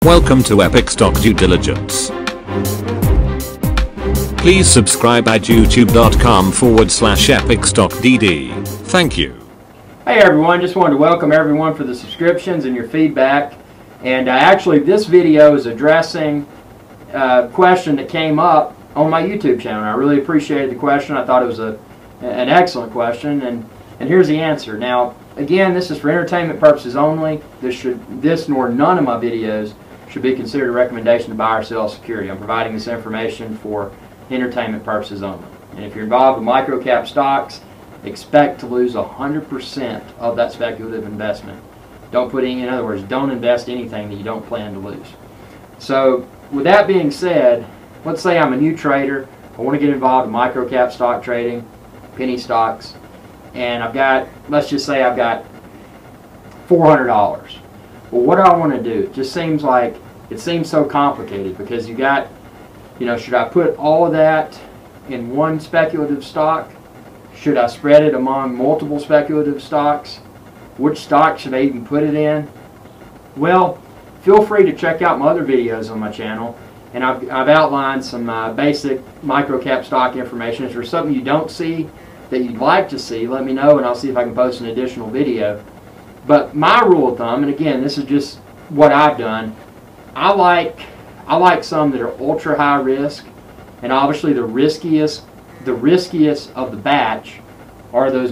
Welcome to Epic Stock Due Diligence. Please subscribe at youtube.com/EpicStockDD. Thank you. Hey everyone, just wanted to welcome everyone for the subscriptions and your feedback. And actually this video is addressing a question that came up on my YouTube channel. I really appreciated the question. I thought it was an excellent question, and here's the answer. Now again, this is for entertainment purposes only. This nor none of my videos should be considered a recommendation to buy or sell security. I'm providing this information for entertainment purposes only. And if you're involved with micro-cap stocks, expect to lose 100% of that speculative investment. Don't put any, in other words, don't invest anything that you don't plan to lose. So with that being said, let's say I'm a new trader. I want to get involved in micro-cap stock trading, penny stocks, and I've got, let's just say I've got $400. Well, what do I want to do? It just seems like, it seems so complicated because you got, you know, should I put all of that in one speculative stock? Should I spread it among multiple speculative stocks? Which stock should I even put it in? Well, feel free to check out my other videos on my channel, and I've outlined some basic micro-cap stock information. If there's something you don't see that you'd like to see, let me know and I'll see if I can post an additional video. But my rule of thumb, and again, this is just what I've done, I like some that are ultra high risk, and obviously the riskiest of the batch are those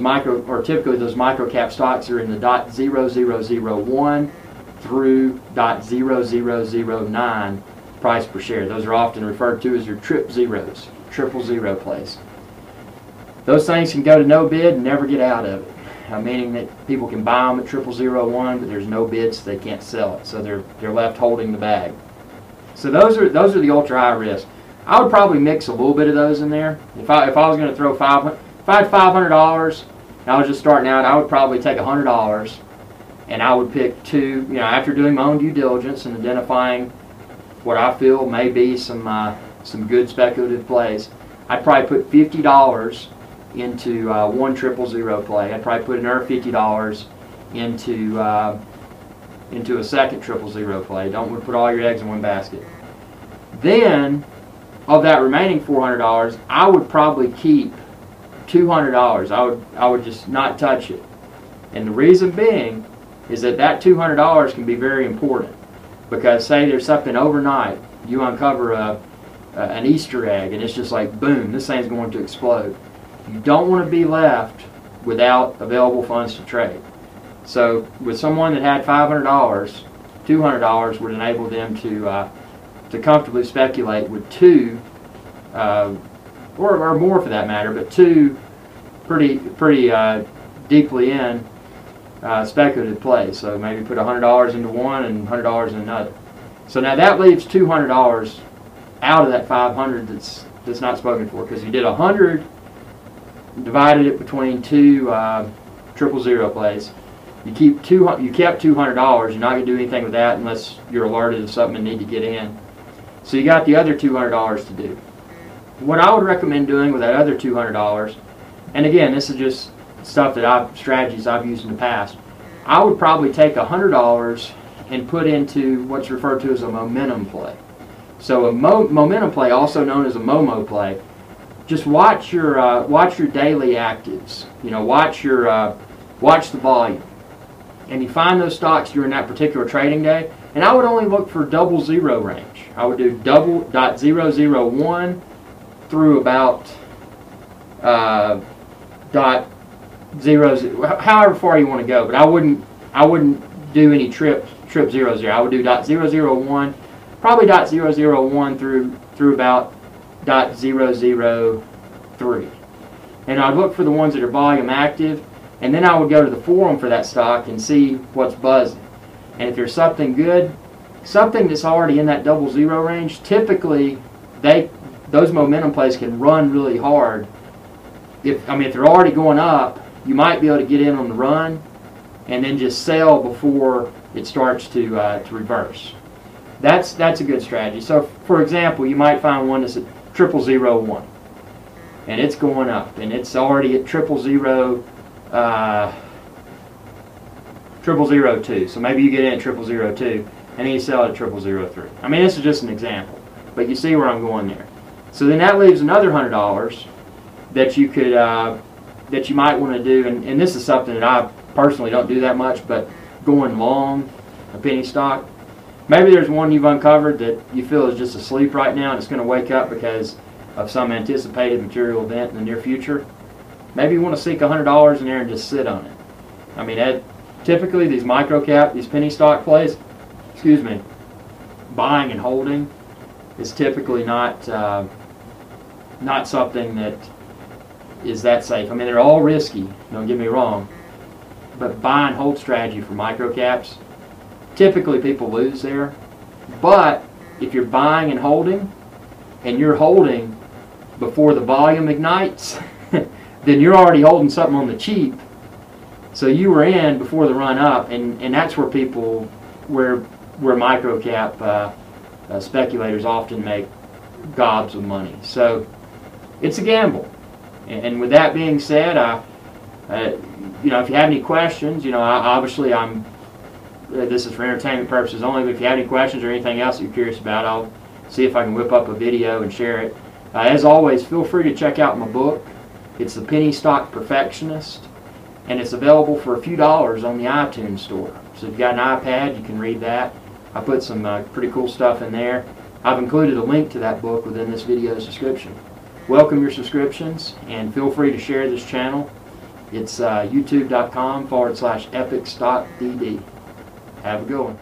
typically those micro cap stocks that are in the .0001 through .0009 price per share. Those are often referred to as your triple zero plays. Those things can go to no bid and never get out of it. Meaning that people can buy them at .001, but there's no bids, so they can't sell it. So they're left holding the bag. So those are the ultra high risk. I would probably mix a little bit of those in there. If I was going to throw if I had $500 and I was just starting out, I would probably take $100 and I would pick two. You know, after doing my own due diligence and identifying what I feel may be some good speculative plays, I'd probably put $50 into one .000 play. I'd probably put another $50 into a second .000 play. Don't put all your eggs in one basket. Then, of that remaining $400, I would probably keep $200. I would just not touch it. And the reason being is that $200 can be very important, because say there's something overnight, you uncover an Easter egg, and it's just like boom, this thing's going to explode. You don't want to be left without available funds to trade. So with someone that had $500, $200 would enable them to comfortably speculate with two, or more for that matter, but two pretty deeply in speculative plays. So maybe put $100 into one and $100 in another. So now that leaves $200 out of that 500 that's not spoken for, because you did 100. Divided it between two .000 plays. You kept $200. You're not going to do anything with that unless you're alerted of something and need to get in. So you got the other $200 to do. What I would recommend doing with that other $200, and again, this is just stuff that strategies I've used in the past. I would probably take $100 and put into what's referred to as a momentum play. So a momentum play, also known as a Momo play. Just watch your daily actives. You know, watch the volume, and you find those stocks during that particular trading day. And I would only look for .00 range. I would do .001 through about .00, however far you want to go. But I wouldn't do any trip 00. I would do .001, probably .001 through about .003, and I'd look for the ones that are volume active, and then I would go to the forum for that stock and see what's buzzing. And if there's something good, something that's already in that .00 range, typically those momentum plays can run really hard. If they're already going up, you might be able to get in on the run and then just sell before it starts to reverse. That's a good strategy. So for example, you might find one that's at .001, and it's going up, and it's already at .002. So maybe you get in at .002, and then you sell it at 0003. I mean, this is just an example, but you see where I'm going there. So then that leaves another $100 that you could that you might want to do, and this is something that I personally don't do that much, but going long a penny stock. Maybe there's one you've uncovered that you feel is just asleep right now and it's going to wake up because of some anticipated material event in the near future. Maybe you want to seek $100 in there and just sit on it. I mean, typically these microcap, these penny stock plays, buying and holding is typically not something that is that safe. I mean, they're all risky, don't get me wrong, but buy and hold strategy for microcaps, typically people lose there. But if you're buying and holding, and you're holding before the volume ignites, then you're already holding something on the cheap. So you were in before the run up, and that's where people, where microcap speculators often make gobs of money. So it's a gamble. And with that being said, you know, if you have any questions, you know, obviously this is for entertainment purposes only, but if you have any questions or anything else that you're curious about, I'll see if I can whip up a video and share it. As always, feel free to check out my book. It's The Penny Stock Perfectionist, and it's available for a few dollars on the iTunes store. So if you've got an iPad, you can read that. I put some pretty cool stuff in there. I've included a link to that book within this video's description. Welcome your subscriptions, and feel free to share this channel. It's youtube.com/EpicStockDD. Have a good one.